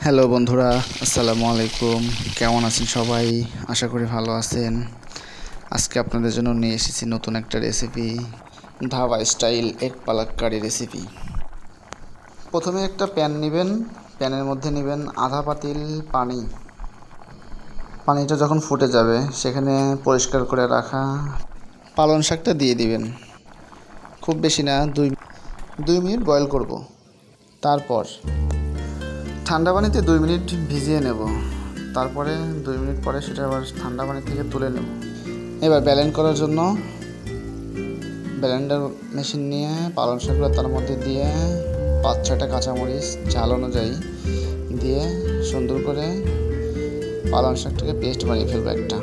Hello বন্ধুরা, আসসালামু আলাইকুম। কেমন আছেন সবাই? আশা করি ভালো আছেন। আজকে আপনাদের জন্য নিয়ে এসেছি নতুন একটা রেসিপি, ধাবা স্টাইল এগ পালক কারি রেসিপি। প্রথমে একটা প্যান নেবেন, প্যানের মধ্যে নেবেন আধা পাতিল পানি। পানিটা যখন ফুটে যাবে সেখানে পরিষ্কার করে রাখা পালং শাকটা দিয়ে দিবেন। খুব বেশি না, 2 মিনিট বয়েল করব। তারপর ঠান্ডা পানিতে 2 মিনিট ভিজিয়ে নেব। তারপরে 2 মিনিট পরে সেটা আবার ঠান্ডা পানি থেকে তুলে নেব। এবার ব্লেন্ড করার জন্য ব্লেন্ডার মেশিন নিয়ে পালং শাকগুলো তার মধ্যে দিয়ে 5-6টা কাঁচামরিচ ঝাল অনুযায়ী দিয়ে সুন্দর করে পালং শাকটাকে পেস্ট বানিয়ে ফেলবো একটা।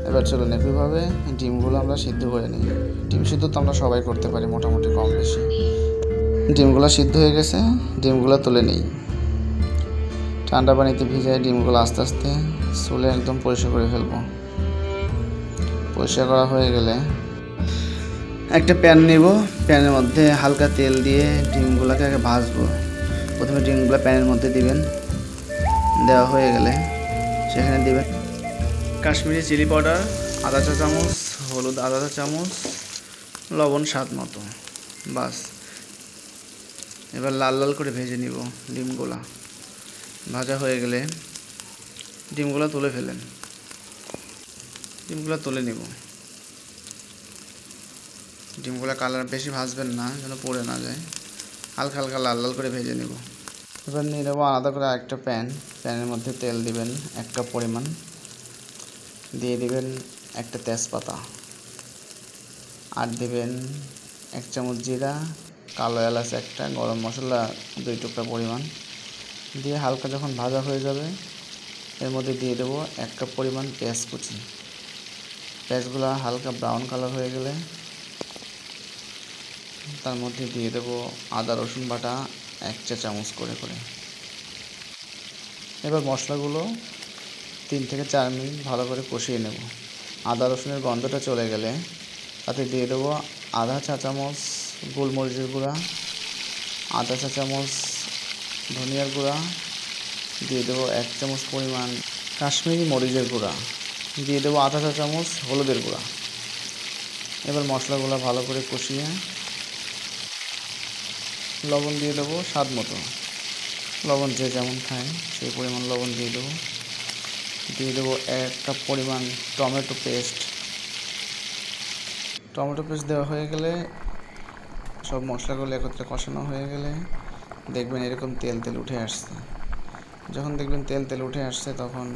এবার চলুন একইভাবে ডিমগুলো আমরা সিদ্ধ করে নিই। ডিম সিদ্ধ তো আমরা সবাই করতে পারি মোটামুটি কম বেশি। ডিমগুলো সিদ্ধ হয়ে গেছে, ডিমগুলো তুলে নিই। ঠান্ডা পানিতে ভিজায় ডিমগুলো আস্তে আস্তে চুলে একদম পরিষ্কার করে ফেলবো। পরিষ্কার করা হয়ে গেলে একটা প্যান নেব, প্যানের মধ্যে হালকা তেল দিয়ে ডিমগুলোকে আগে ভাজবো। প্রথমে ডিমগুলো প্যানের মধ্যে দিবেন, দেওয়া হয়ে গেলে সেখানে দিবেন কাশ্মীরি চিলি পাউডার আধা চা চামচ, হলুদ আধা চা চামচ, লবণ স্বাদ মতো, বাস। এবার লাল লাল করে ভেজে নিব ডিমগুলা। ভাজা হয়ে গেলে ডিমগুলো তুলে ফেলেন। ডিমগুলো তুলে নিব। ডিমগুলো কালার বেশি ভাজবেন না, যেন পুড়ে না যায়। হালকা হালকা লাল লাল করে ভেজে নিব। এবার নিয়ে নেবো আলাদা করে একটা প্যানের মধ্যে তেল দিবেন 1 কাপ পরিমাণ, দিয়ে দিবেন একটা তেজপাতা, আর দিবেন 1 চামচ জিরা, কালো এলাচ একটা, গরম মশলা 2 টুকরা পরিমাণ দিয়ে হালকা যখন ভাজা হয়ে যাবে এর মধ্যে দিয়ে দেবো 1 কাপ পরিমাণ পেঁয়াজ কুচি। পেঁয়াজগুলো হালকা ব্রাউন কালার হয়ে গেলে তার মধ্যে দিয়ে দেবো আদা রসুন বাটা 1 চা চামচ করে। এবার মশলাগুলো 3 থেকে 4 মিনিট ভালো করে কষিয়ে নেব। আদা রসুনের গন্ধটা চলে গেলে তাতে দিয়ে দেবো আধা চা চামচ গোলমরিচের গুঁড়া, আধা চা চামচ ধনিয়ার গুঁড়া, দিয়ে দেবো 1 চামচ পরিমাণ কাশ্মীরি মরিচের গুঁড়া, দিয়ে দেবো আধা চা চামচ হলুদের গুঁড়া। এবার মশলাগুলো ভালো করে কষিয়ে লবণ দিয়ে দেবো স্বাদ মতো। লবণ যে যেমন খায় সেই পরিমাণ লবণ দিয়ে দেবো 1 কাপ পরিমাণ টমেটো পেস্ট। দেওয়া হয়ে গেলে সব মশলাগুলো একত্রে কষানো হয়ে গেলে দেখবেন এরকম তেল তেল উঠে আসছে। যখন দেখবেন তেল তেল উঠে আসছে তখন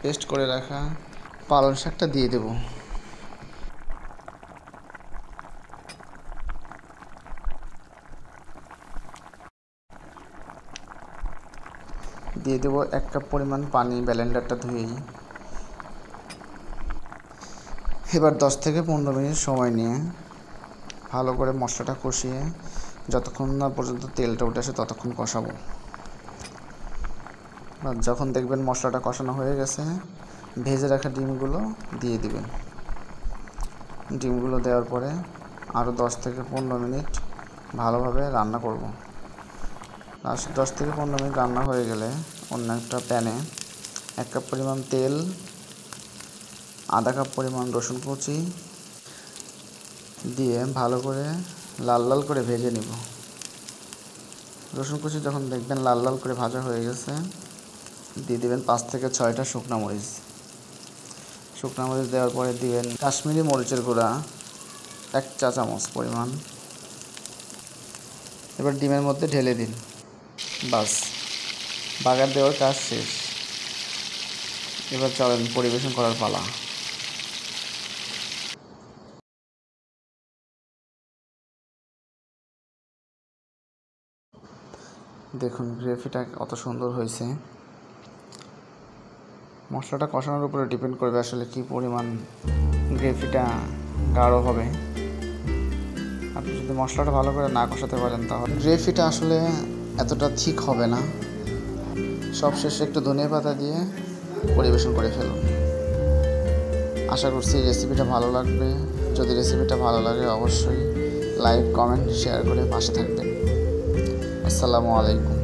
পেস্ট করে রাখা পালং শাকটা দিয়ে দেব। দিয়ে দেবো 1 কাপ পরিমাণ পানি, ব্লেন্ডারটা ধুয়েই। এবার 10 থেকে 15 মিনিট সময় নিয়ে ভালো করে মশলাটা কষিয়ে যতক্ষণ না পর্যন্ত তেলটা উঠে আসে ততক্ষণ কষাবো। যখন দেখবেন মশলাটা কষানো হয়ে গেছে ভেজে রাখা ডিমগুলো দিয়ে দিবেন। ডিমগুলো দেওয়ার পরে আরও 10 থেকে 15 মিনিট ভালোভাবে রান্না করব। 10 থেকে 15 মিনিট রান্না হয়ে গেলে অন্য একটা প্যানে 1 কাপ পরিমাণ তেল, আধা কাপ পরিমাণ রসুন কুচি দিয়ে ভালো করে লাল লাল করে ভেজে নিব। রসুন কুচি যখন দেখবেন লাল লাল করে ভাজা হয়ে গেছে দিয়ে দিবেন 5 থেকে 6টা শুকনা মরিচ। দেওয়ার পরে দিবেন কাশ্মীরি মরিচের গুঁড়া 1 চা চামচ পরিমাণ। এবার ডিমের মধ্যে ঢেলে দিন, বাস, বাগার দেওয়ার কাজ শেষ। এবার চলেন পরিবেশন করার পালা। দেখুন গ্রেভিটা কত সুন্দর হয়েছে। মশলাটা কষানোর উপরে ডিপেন্ড করবে আসলে কি পরিমাণ গ্রেভিটা গাঢ় হবে। আপনি যদি মশলাটা ভালো করে না কষাতে পারেন তাহলে গ্রেভিটা আসলে এতটা ঠিক হবে না। সবশেষে একটু ধনিয়া পাতা দিয়ে পরিবেশন করে ফেলুন। আশা করছি রেসিপিটা ভালো লাগবে। যদি রেসিপিটা ভালো লাগে অবশ্যই লাইক, কমেন্ট, শেয়ার করে পাশে থাকবেন। আসসালামু আলাইকুম।